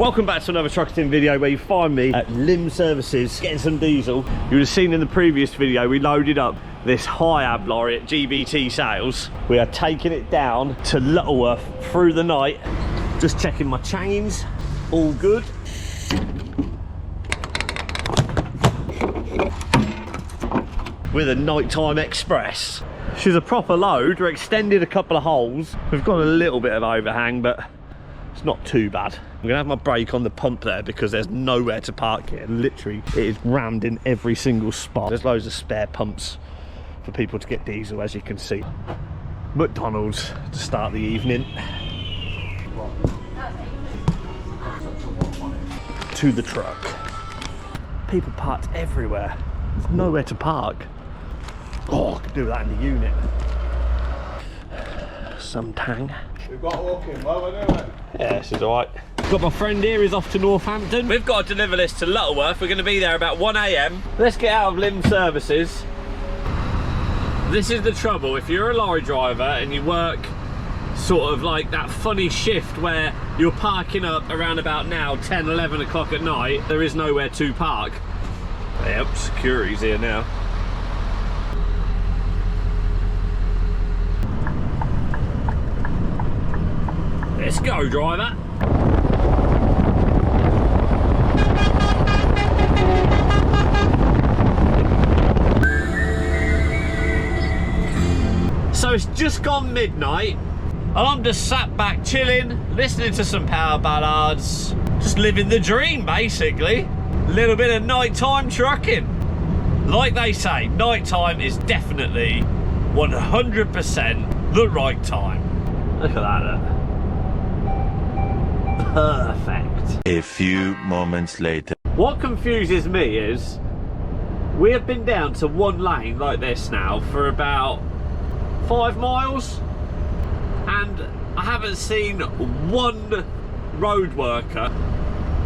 Welcome back to another trucking video where you find me at Limb Services getting some diesel. You would have seen in the previous video we loaded up this high-ab lorry at GBT Sales. We are taking it down to Lutterworth through the night. Just checking my chains, all good. With a nighttime express. She's a proper load. We're extended a couple of holes. We've got a little bit of overhang, but it's not too bad. I'm gonna have my brake on the pump there because there's nowhere to park here. Literally, it is rammed in every single spot. There's loads of spare pumps for people to get diesel, as you can see. McDonald's to start the evening. To the truck. People parked everywhere. There's nowhere to park. Oh, I could do that in the unit. Some tang. We've got walking well, we're doing it. Yeah, this is alright. Got my friend here, he's off to Northampton. We've got to deliver this to Lutterworth. We're going to be there about 1 AM. Let's get out of Limb Services. This is the trouble. If you're a lorry driver and you work sort of like that funny shift where you're parking up around about now, 10, 11 o'clock at night, there is nowhere to park. Yep, security's here now. Let's go, driver. So it's just gone midnight, and I'm just sat back chilling, listening to some power ballads, just living the dream basically. A little bit of nighttime trucking. Like they say, nighttime is definitely 100% the right time. Look at that. Look. Perfect. A few moments later. What confuses me is we have been down to one lane like this now for about 5 miles, and I haven't seen one road worker.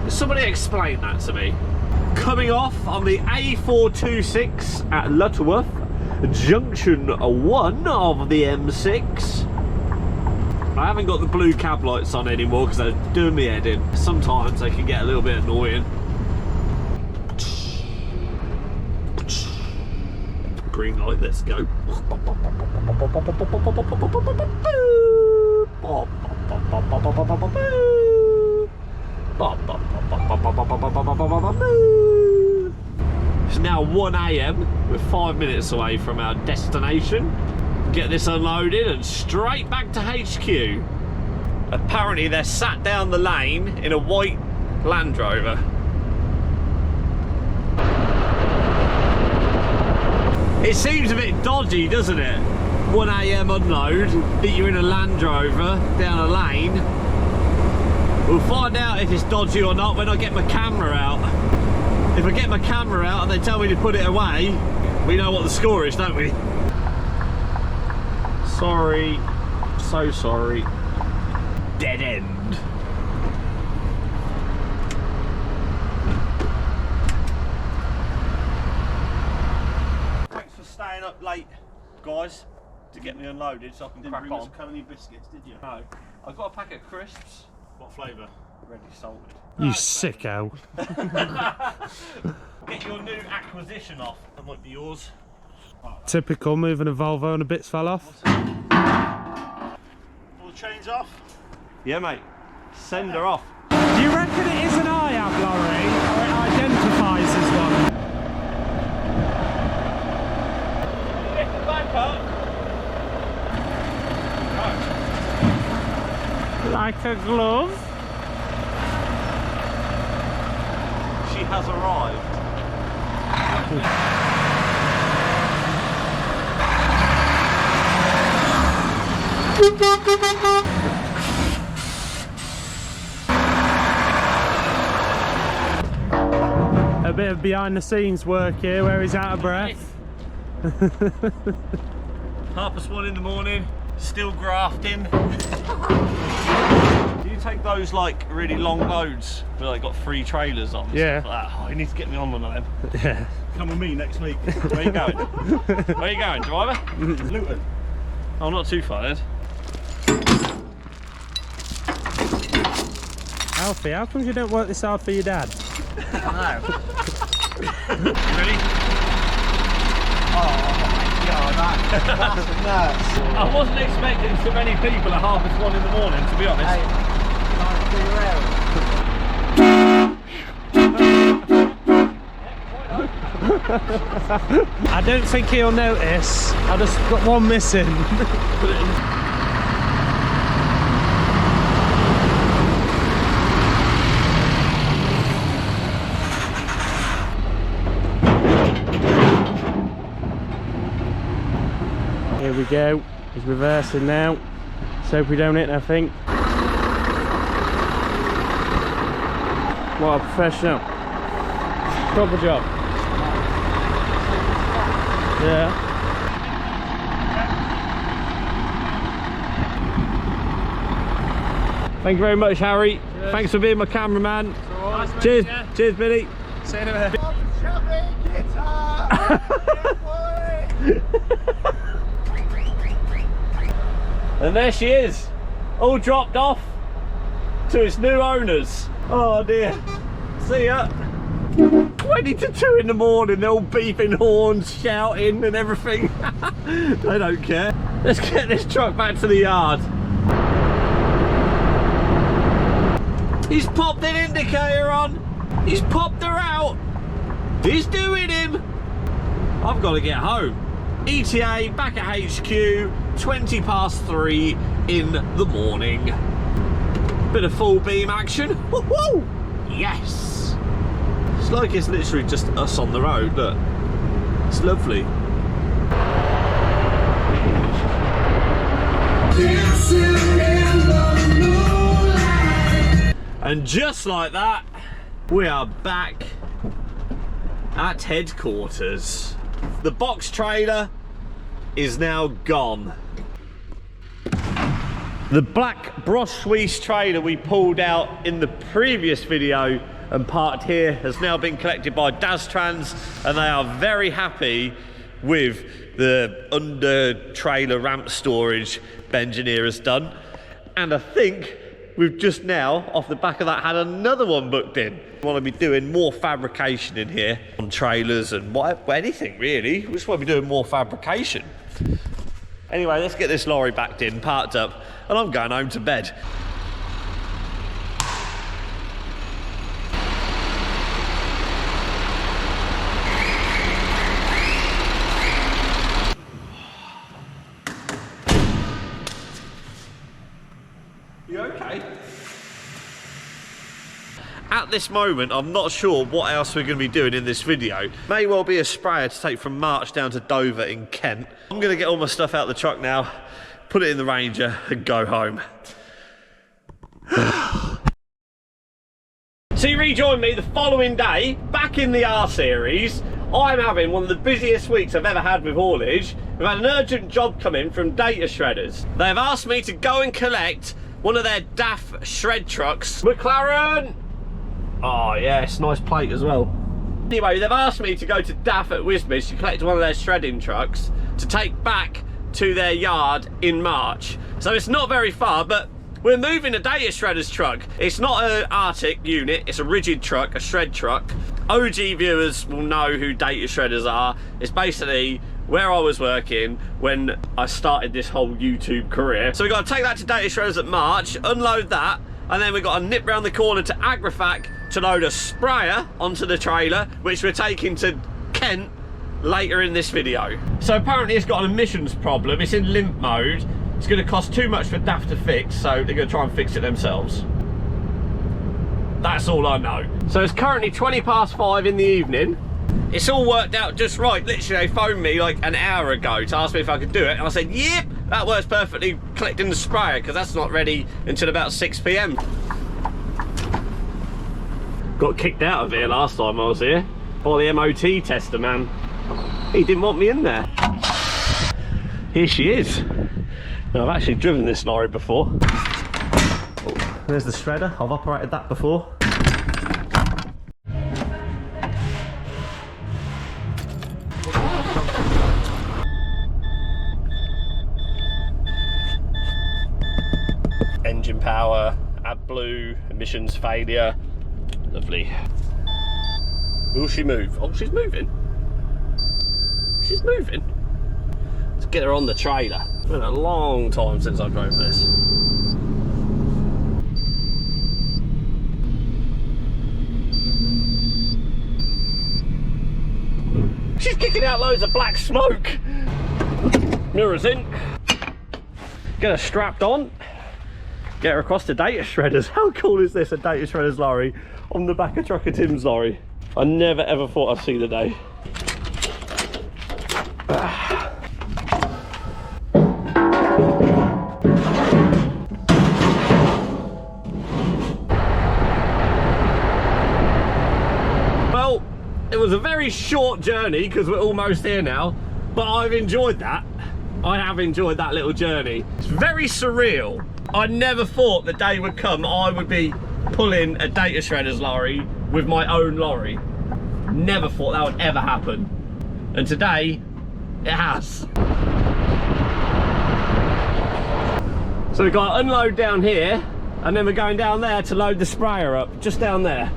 Somebody explain that to me. Coming off on the A426 at Lutterworth, junction 1 of the M6. I haven't got the blue cab lights on anymore because they're doing me head in. Sometimes they can get a little bit annoying. Green light, let's go. It's now 1 AM. We're 5 minutes away from our destination. Get this unloaded and straight back to HQ. Apparently they're sat down the lane in a white Land Rover. It seems a bit dodgy, doesn't it? 1 AM unload, that you're in a Land Rover down a lane. We'll find out if it's dodgy or not when I get my camera out. If I get my camera out and they tell me to put it away, we know what the score is, don't we? Sorry, so sorry. Dead end. Thanks for staying up late, guys, to get me unloaded so I can crack on. Didn't bring us any biscuits, did you? No, I've got a pack of crisps. What flavour? Ready salted. You sicko. Get your new acquisition off. That might be yours. Typical, moving a Volvo and a bits fell off. All the chains off? Yeah, mate. Send her off. Do you reckon it is an IAB lorry, or it identifies as one? Lift the back up. Like a glove? She has arrived. A bit of behind the scenes work here where he's out of breath. 1:30 in the morning, still grafting. Do you take those like really long loads where they got 3 trailers on? Yeah. Stuff like that? Oh, you need to get me on one of them. Yeah. Come with me next week. Where are you going? Where are you going, driver? Luton. Oh, not too far, Ed. Alfie, how come you don't work this hard for your dad? No. Ready? Oh my god, that's nuts. I wasn't expecting so many people at 1:30 in the morning, to be honest. Hey, nice to be around. I don't think he'll notice. I just got one missing. Here we go. He's reversing now. Let's hope we don't hit nothing. What a professional. Proper job. Yeah. Thank you very much, Harry. Cheers. Thanks for being my cameraman. Nice. Cheers. Yeah. Cheers, Billy. See you in a minute. And there she is, all dropped off to its new owners. Oh dear. See ya. 20 to 2 in the morning, they're all beeping horns, shouting and everything. They don't care. Let's get this truck back to the yard. He's popped an indicator on. He's popped her out. He's doing him. I've got to get home. ETA back at HQ, 3:20 in the morning. Bit of full beam action. Woohoo! Yes! It's like it's literally just us on the road, look. It's lovely. And just like that, we are back at headquarters. The box trailer is now gone. The black Brosh Swiss trailer we pulled out in the previous video and parked here has now been collected by Daztrans, and they are very happy with the under trailer ramp storage Benjineer has done. And I think we've just now, off the back of that, had another one booked in. We want to be doing more fabrication in here on trailers and anything really. We just want to be doing more fabrication. Anyway, let's get this lorry backed in, parked up, and I'm going home to bed. You okay? At this moment, I'm not sure what else we're going to be doing in this video. May well be a sprayer to take from March down to Dover in Kent. I'm going to get all my stuff out of the truck now, put it in the Ranger and go home. So you rejoin me the following day, back in the R series. I'm having one of the busiest weeks I've ever had with haulage. We've had an urgent job come in from Data Shredders. They've asked me to go and collect one of their DAF shred trucks. McLaren! Oh yes, nice plate as well. Anyway, they've asked me to go to DAF at Wisbech to collect one of their shredding trucks to take back to their yard in March. So it's not very far, but we're moving a Data Shredder's truck. It's not an Arctic unit, it's a rigid truck, a shred truck. OG viewers will know who Data Shredders are. It's basically where I was working when I started this whole YouTube career. So we've got to take that to Data Shredders at March, unload that, and then we've got to nip round the corner to Agrifac to load a sprayer onto the trailer, which we're taking to Kent later in this video. So apparently it's got an emissions problem, it's in limp mode. It's going to cost too much for DAF to fix, so they're going to try and fix it themselves. That's all I know. So it's currently 5:20 in the evening. It's all worked out just right. Literally, they phoned me like an hour ago to ask me if I could do it, and I said, yep, that works perfectly, collecting the sprayer, because that's not ready until about 6 PM. Got kicked out of here last time I was here by the MOT tester, man. He didn't want me in there. Here she is. Now, I've actually driven this lorry before. Oh, there's the shredder. I've operated that before. Engine power AdBlue, emissions failure. Lovely. Will she move? Oh, she's moving. She's moving. Let's get her on the trailer. It's been a long time since I drove this. She's kicking out loads of black smoke. Mirrors in. Get her strapped on. Get her across to data shredders. How cool is this, a data shredders lorry on the back of Trucker Tim's lorry? I never ever thought I'd see the day. Well, it was a very short journey because we're almost here now, but I've enjoyed that. I have enjoyed that little journey. It's very surreal. I never thought the day would come I would be pulling a data shredders lorry with my own lorry. Never thought that would ever happen. And today, it has. So we've got to unload down here, and then we're going down there to load the sprayer up, just down there.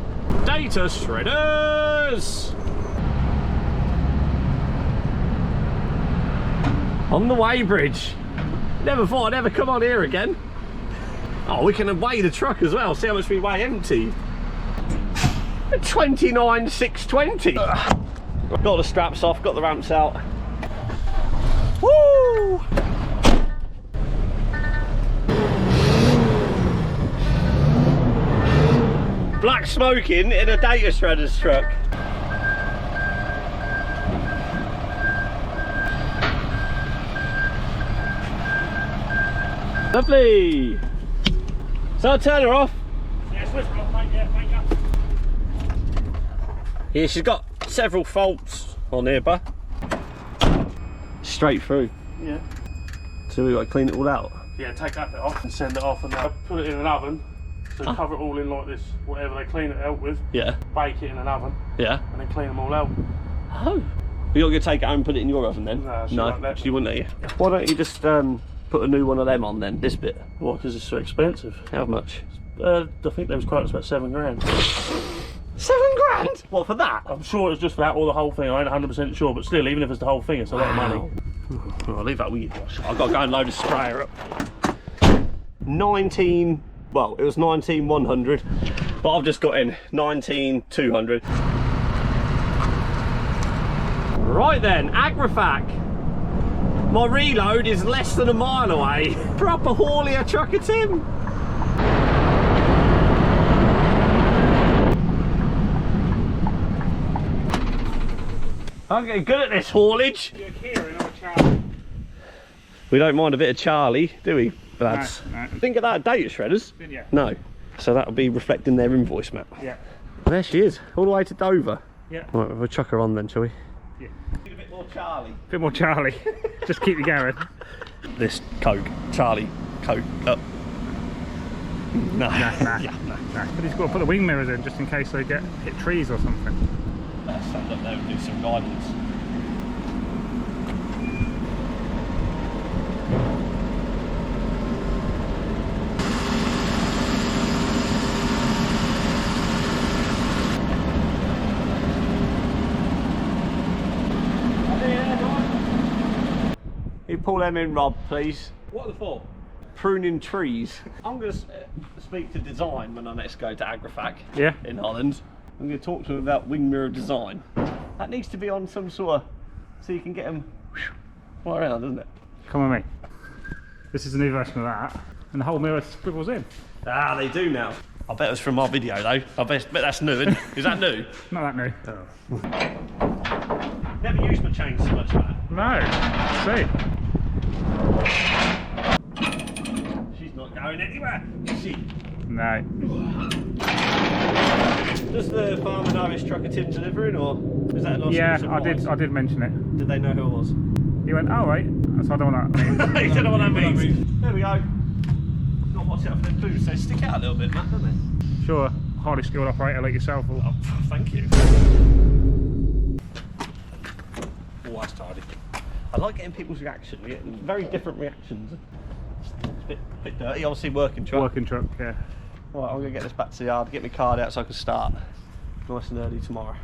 Data shredders! On the weighbridge. Never thought I'd ever come on here again. Oh, we can weigh the truck as well, see how much we weigh empty. 29,620. Got the straps off, got the ramps out. Woo! Black smoking in a data shredders truck. Lovely. So I'll turn her off. Yeah, switch off, mate. Yeah, thank you. Yeah, she's got several faults on here, but straight through. Yeah. So we've got to clean it all out. Yeah, take that bit off and send it off, and then put it in an oven. So cover it all in like this, whatever they clean it out with. Yeah. Bake it in an oven. Yeah. And then clean them all out. Oh. You're going to take it home and put it in your oven then? No, she won't let me. She wouldn't let you. Why don't you just put a new one of them on then, this bit? Well, because it's so expensive. How much? I think they was quoting about $7 grand. 7 grand? What, for that? I'm sure it's just for that or the whole thing. I ain't 100% sure, but still, even if it's the whole thing, it's a lot of money. I'll leave that with you, Josh. I've got to go and load a sprayer up. 19, well, it was 19,100, but I've just got in 19,200. Right then, Agrifac. My reload is less than a mile away. Proper haulier Trucker Tim. I'm getting good at this haulage. You're Kieran or Charlie? We don't mind a bit of Charlie, do we, lads? No, no. Think of that, data shredders? Didn't you? No. So that'll be reflecting their invoice map. Yeah. There she is, all the way to Dover. Yeah. Right, we'll chuck her on then, shall we? Yeah. Need a bit more Charlie. A bit more Charlie. Just keep you going. This Coke, Charlie, Coke up. No. Nah. Yeah, no. No. But he's got to put the wing mirrors in just in case they get hit trees or something. Let's stand up there and do some guidance. You pull them in, Rob, please. What are they for? Pruning trees. I'm going to speak to design when I next go to Agrifac in Holland. I'm going to talk to them about wing mirror design. That needs to be on some sort of, so you can get them right around, doesn't it? Come with me. This is a new version of that. And the whole mirror squibbles in. Ah, they do now. I bet it was from our video though. I bet that's new, isn't it? Is that new? Not that new. Never used my chain so much, man. No. See. She's not going anywhere, is she? No. Does the farmer know it's Trucker Tim delivering, or is that a lost Yeah, surprise? I did mention it. Did they know who it was? He went, oh right. So I don't know what that means. He don't know what that means. There we go. Got to watch out for them boots. They stick out a little bit, Matt, don't they? Sure, highly skilled operator like yourself will. Oh, thank you. Oh, that's tidy. I like getting people's reaction. We get very different reactions. It's a bit dirty, obviously working truck. Working truck, yeah. Right, I'm gonna get this back to the yard, get my card out so I can start nice and early tomorrow.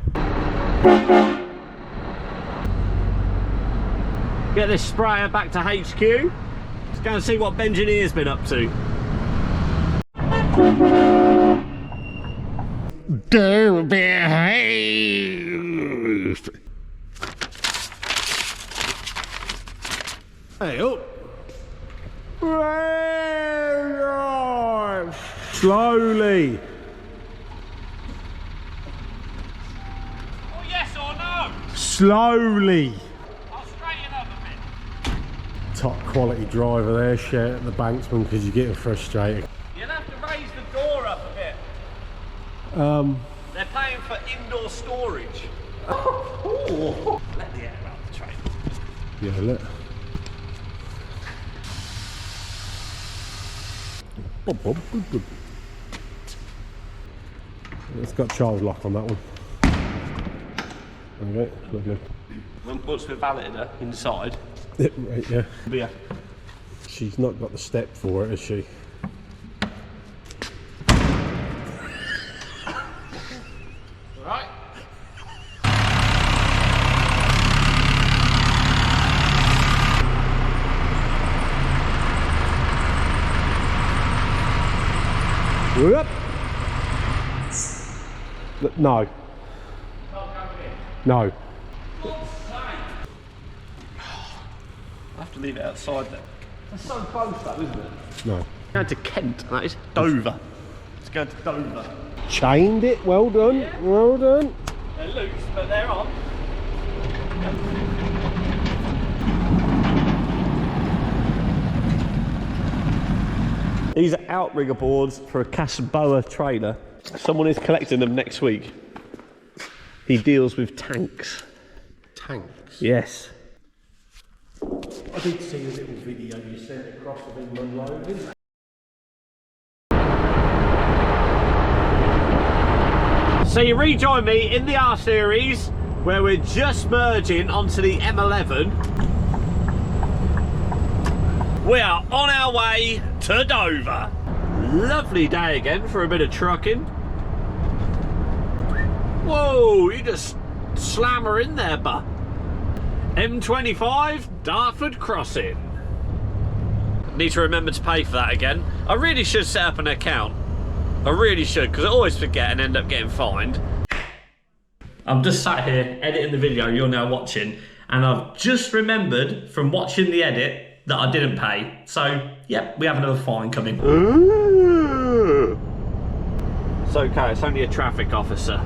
Get this sprayer back to HQ. Let's go and see what Benjineer's been up to. Do behave. Hey up. Slowly. Oh, yes or no? Slowly. I'll straighten up a bit. Top quality driver there, shouting the banksman because you're getting frustrated. You'll have to raise the door up a bit. They're paying for indoor storage. Oh. Let the air out the train. Yeah, look. Good. It's got child lock on that one. Okay, lovely. Once we've valeted her inside. Right, yeah. Yeah. She's not got the step for it, has she? Right. Whoop. No. No. I have to leave it outside then. That's so close though, isn't it? No. Going to Kent, that is. Dover. It's going to Dover. Chained it, well done, Yeah. well done. They're loose, but they're on. These are outrigger boards for a Casboa trailer. Someone is collecting them next week. He deals with tanks. Tanks. Yes. I did see a little video you sent across of him unloading. So you rejoin me in the R series where we're just merging onto the M11. We are on our way to Dover. Lovely day again for a bit of trucking. Whoa, you just slam her in there, buh. M25 Dartford crossing. Need to remember to pay for that again. I really should set up an account. I really should, because I always forget and end up getting fined. I'm just sat here editing the video you're now watching, and I've just remembered from watching the edit that I didn't pay. So, yeah, we have another fine coming. It's okay, it's only a traffic officer.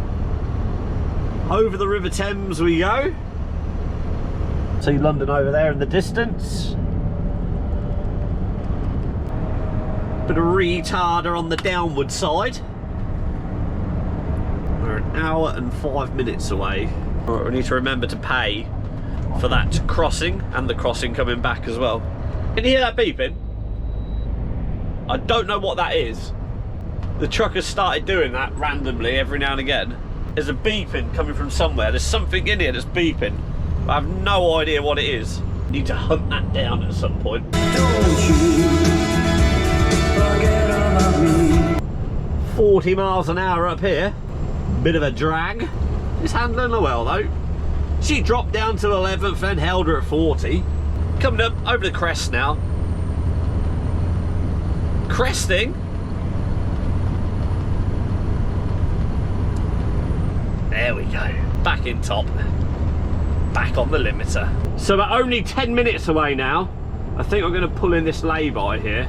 Over the River Thames we go. See London over there in the distance. Bit of retarder on the downward side. We're an hour and 5 minutes away. Right, we need to remember to pay for that crossing and the crossing coming back as well. Can you hear that beeping? I don't know what that is. The truckers started doing that randomly every now and again. There's a beeping coming from somewhere. There's something in here that's beeping. I have no idea what it is. Need to hunt that down at some point. Don't you forget about me. 40 miles an hour up here. Bit of a drag. It's handling her well though. She dropped down to 11th and held her at 40. Coming up over the crest now. Cresting. There we go. Back in top. Back on the limiter. So we're only 10 minutes away now. I think I'm going to pull in this lay-by here.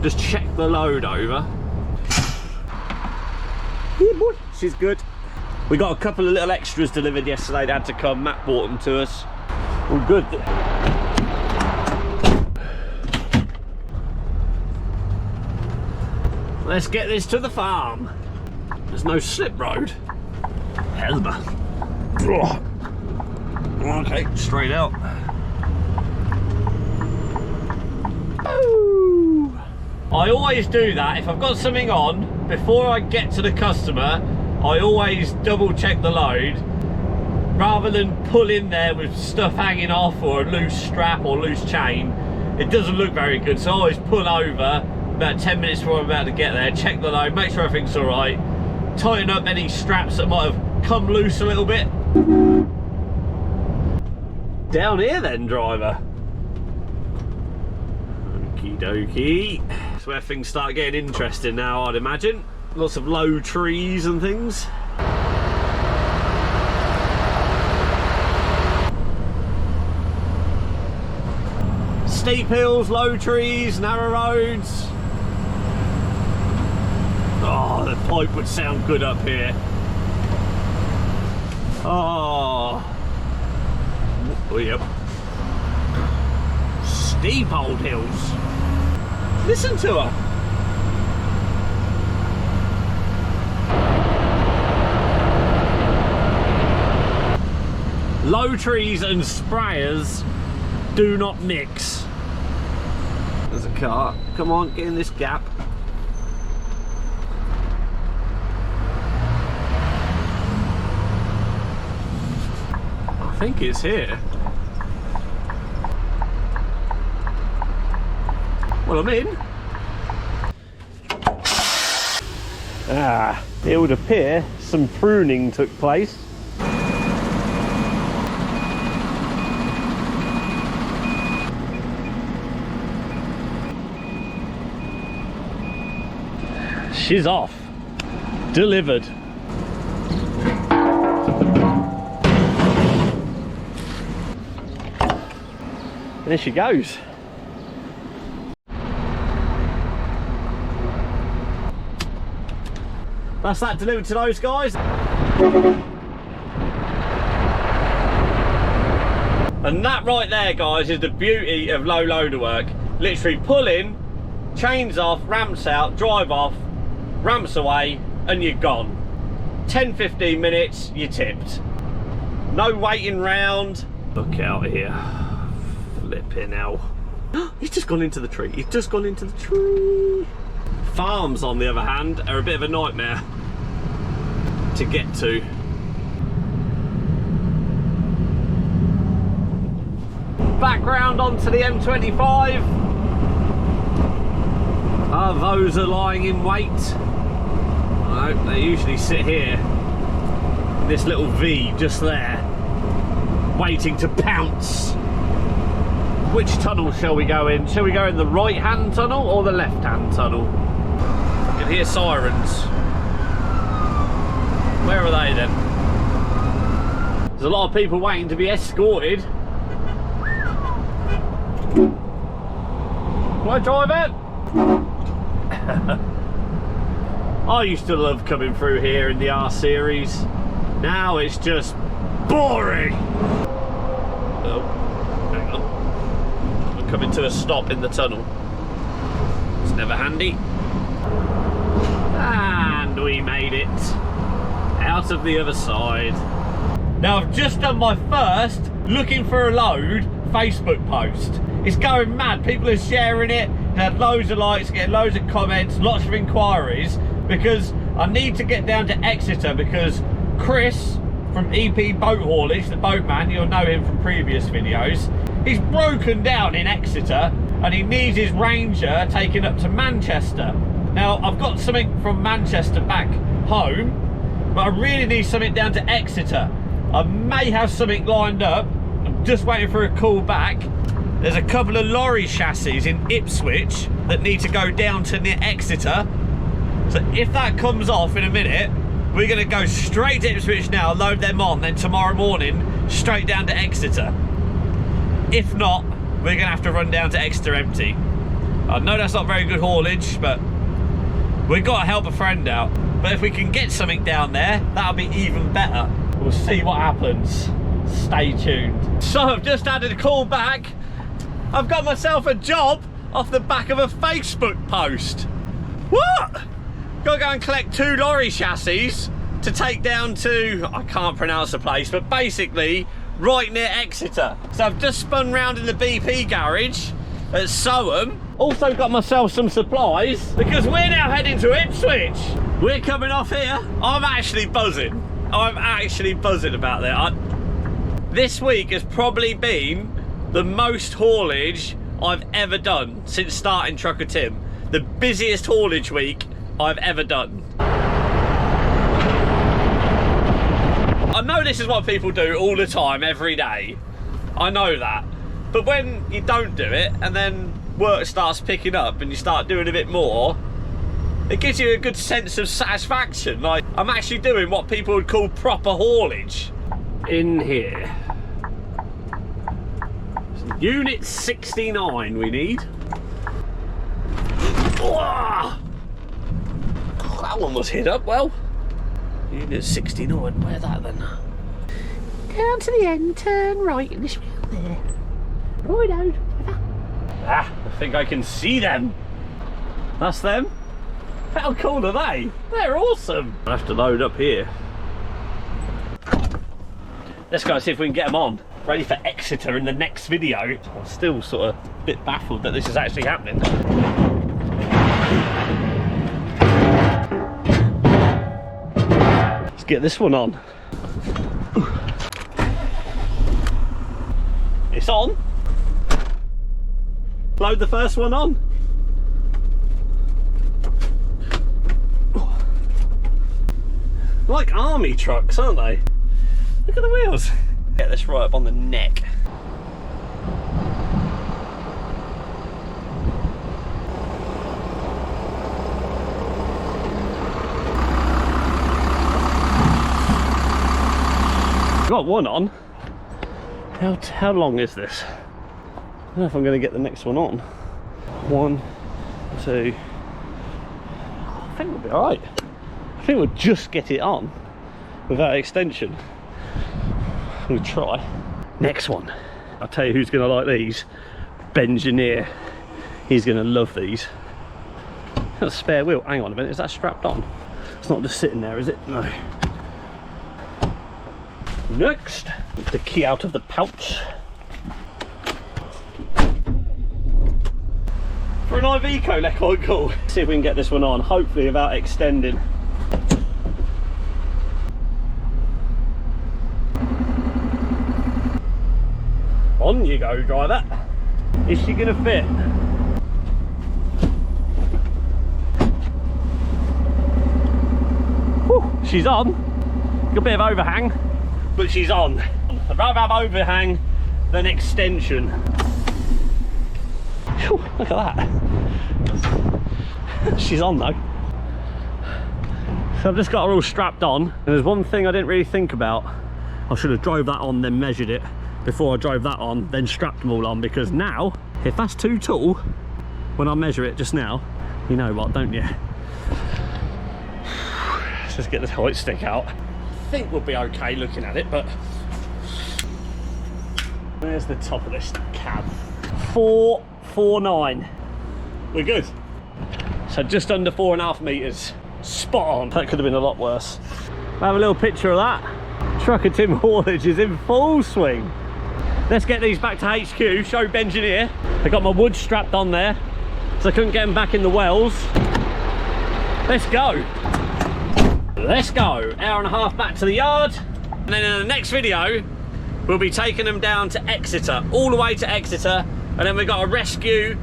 Just check the load over. Yeah, boy. She's good. We got a couple of little extras delivered yesterday. They had to come. Matt bought them to us. All good. Let's get this to the farm. There's no slip road. Helma. Okay, straight out. Ooh. I always do that. If I've got something on, before I get to the customer, I always double check the load rather than pull in there with stuff hanging off or a loose strap or loose chain. It doesn't look very good, so I always pull over, about 10 minutes before I'm about to get there, check the load, make sure everything's all right, tighten up any straps that might have come loose a little bit. Down here then, driver. Okie dokie. That's where things start getting interesting now, I'd imagine. Lots of low trees and things. Steep hills, low trees, narrow roads. Oh, the pipe would sound good up here. Oh, yep. Steep old hills. Listen to her. Low trees and sprayers do not mix. There's a car. Come on, get in this gap. I think it's here. Well, I'm in. It would appear some pruning took place. She's off. Delivered. There she goes. That's that delivered to those guys. And that right there, guys, is the beauty of low loader work. Literally pull in, chains off, ramps out, drive off, ramps away, and you're gone. 10-15 minutes, you're tipped. No waiting round. Look out here. Flipping hell. He's just gone into the tree. He's just gone into the tree. Farms, on the other hand, are a bit of a nightmare to get to. Background onto the M25. Those are lying in wait. No, they usually sit here. This little V just there, waiting to pounce. Which tunnel shall we go in? Shall we go in the right-hand tunnel or the left-hand tunnel? I can hear sirens. Where are they then? There's a lot of people waiting to be escorted. Can I drive it? I used to love coming through here in the R series. Now it's just boring. Oh, hang on. We're coming to a stop in the tunnel. It's never handy. And we made it out of the other side. Now I've just done my first looking for a load Facebook post. It's going mad. People are sharing it. It had loads of likes, getting loads of comments, lots of inquiries, because I need to get down to Exeter because Chris from EP Boat Haulage, the boatman, you'll know him from previous videos, he's broken down in Exeter and he needs his Ranger taken up to Manchester. Now I've got something from Manchester back home, but I really need something down to Exeter. I may have something lined up. I'm just waiting for a call back. There's a couple of lorry chassis in Ipswich that need to go down to near Exeter. So if that comes off in a minute, we're going to go straight to Ipswich now, load them on, then tomorrow morning straight down to Exeter. If not, we're going to have to run down to Exeter empty. I know that's not very good haulage, but we've got to help a friend out. But if we can get something down there, that'll be even better. We'll see what happens. Stay tuned. So I've just had a call back. I've got myself a job off the back of a Facebook post. What? Got to go and collect 2 lorry chassis to take down to, I can't pronounce the place, but basically right near Exeter. So I've just spun round in the BP garage at Soham. Also got myself some supplies because we're now heading to Ipswich. We're coming off here. I'm actually buzzing. I'm actually buzzing about that. This week has probably been the most haulage I've ever done since starting Trucker Tim. the busiest haulage week I've ever done. I know this is what people do all the time, every day. I know that. But when you don't do it, and then work starts picking up and you start doing a bit more, it gives you a good sense of satisfaction. Like, I'm actually doing what people would call proper haulage. In here. Unit 69 we need. Oh, that one was hit up well. Unit 69, where's that then? Down to the end, turn right in this round there. Right out. Ah, I think I can see them. That's them. How cool are they? They're awesome. I have to load up here. Let's go and see if we can get them on. Ready for Exeter in the next video. I'm still sort of a bit baffled that this is actually happening. Let's get this one on. It's on. Load the first one on. Like army trucks, aren't they? Look at the wheels. Get this right up on the neck. Got one on. How long is this? I don't know if I'm going to get the next one on. 1, 2. I think we'll be alright. I think we'll just get it on without extension. We'll try. Next one. I'll tell you who's going to like these. Bengineer. He's going to love these. Got a spare wheel. Hang on a minute. Is that strapped on? It's not just sitting there, is it? No. Next. Get the key out of the pouch. For an Iveco, they're quite cool. See if we can get this one on, hopefully without extending. On you go, driver. Is she gonna fit? Whew, she's on. Got a bit of overhang, but she's on. I'd rather have overhang than extension. Whew, look at that. She's on though. So I've just got her all strapped on, and there's one thing I didn't really think about. I should have drove that on, then measured it before I drove that on, then strapped them all on, because now, if that's too tall, when I measure it just now, you know what, don't you? Let's just get this height stick out. I think we'll be okay looking at it, but where's the top of this cab? 449. We're good. So just under 4.5 meters. Spot on. That could have been a lot worse. I have a little picture of that. Trucker Tim haulage is in full swing. Let's get these back to HQ, show Bengineer. I got my wood strapped on there, so I couldn't get them back in the wells. Let's go. Let's go. Hour and a half back to the yard. And then in the next video, we'll be taking them down to Exeter, all the way to Exeter. And then we've got to rescue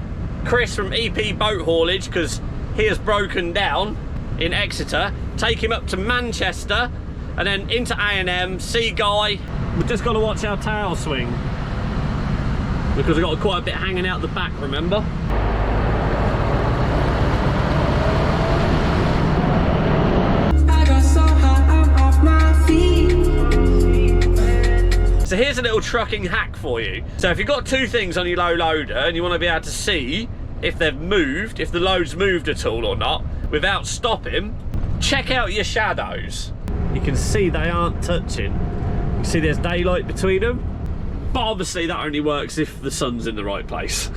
Chris from EP Boat Haulage, because he has broken down in Exeter. Take him up to Manchester, and then into A&M, see Guy. We've just got to watch our tail swing, because we've got quite a bit hanging out the back, remember? I got so high, I'm off my feet. So here's a little trucking hack for you. So if you've got two things on your low loader and you want to be able to see if they've moved, if the load's moved at all or not, without stopping, check out your shadows. You can see they aren't touching. You see there's daylight between them, but obviously that only works if the sun's in the right place.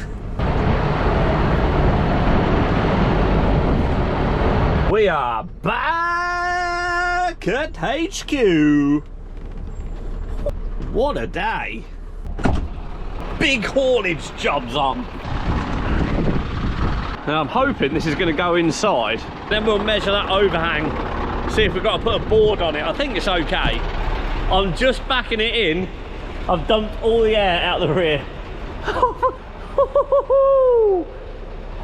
We are back at HQ. What a day. Big haulage jobs on. Now I'm hoping this is going to go inside. Then we'll measure that overhang, see if we've got to put a board on it. I think it's okay. I'm just backing it in. I've dumped all the air out the rear.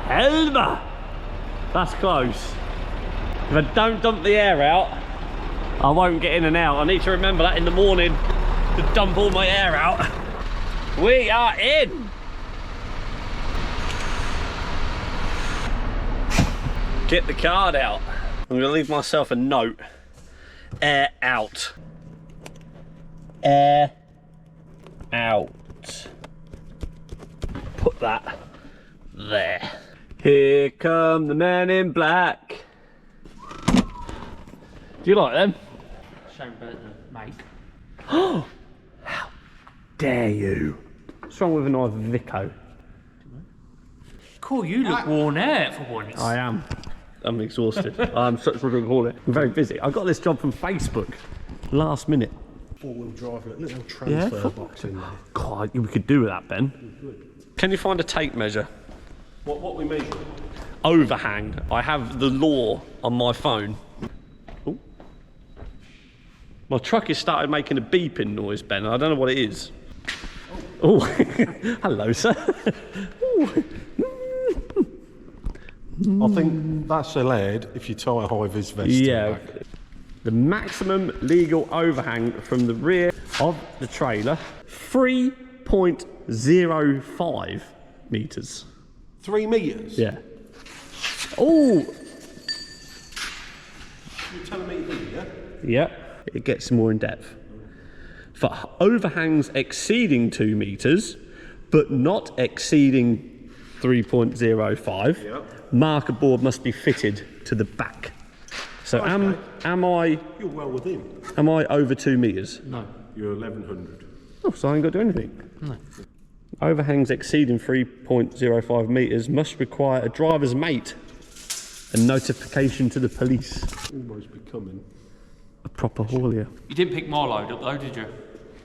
Helma! That's close. If I don't dump the air out, I won't get in and out. I need to remember that in the morning to dump all my air out. We are in. Get the card out. I'm gonna leave myself a note. Air out. Air out. Put that there. Here come the men in black. Do you like them? Shame better than mate. How dare you? What's wrong with a nice Vico? Cool, you look worn out for once. I am. I'm exhausted. I'm such a good call it. I'm very busy. I got this job from Facebook last minute. Four-wheel drive, little transfer box in there. God, we could do with that, Ben. Can you find a tape measure? What we measure? Overhang. I have the law on my phone. Ooh. My truck has started making a beeping noise, Ben. I don't know what it is. Oh, hello, sir. I think that's allowed if you tie a high-vis vest to the back. The maximum legal overhang from the rear of the trailer, 3.05 metres. 3 metres? Yeah. Oh! You're telling me here? Yeah, it gets more in depth. For overhangs exceeding 2 metres, but not exceeding 3.05, marker board must be fitted to the back. So am I? You're well within. Am I over 2 metres? No. You're 1100. Oh, so I ain't got to do anything. No. Overhangs exceeding 3.05 metres must require a driver's mate and notification to the police. Almost becoming a proper haulier. You didn't pick my load up though, did you?